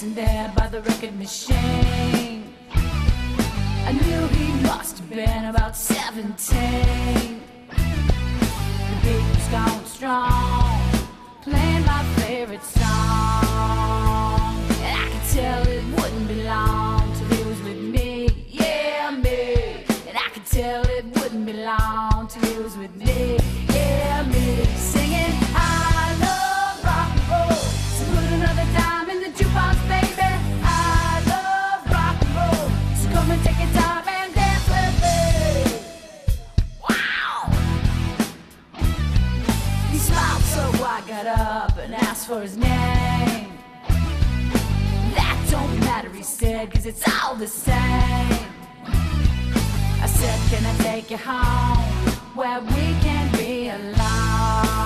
dancing there by the record machine. I knew he must have been about 17. The beat was going strong, playing my favorite song. And I could tell it wouldn't be long till he was with me, yeah, me. And I could tell it wouldn't be long till he was with me, yeah, me. Singing, I love rock and roll, so put another dime in the jukebox, baby. I love rock and roll, so come and take your time and dance with me. Wow! He smiled, so I got up and asked for his name. That don't matter, he said, 'cause it's all the same. I said, can I take you home where we can be alone?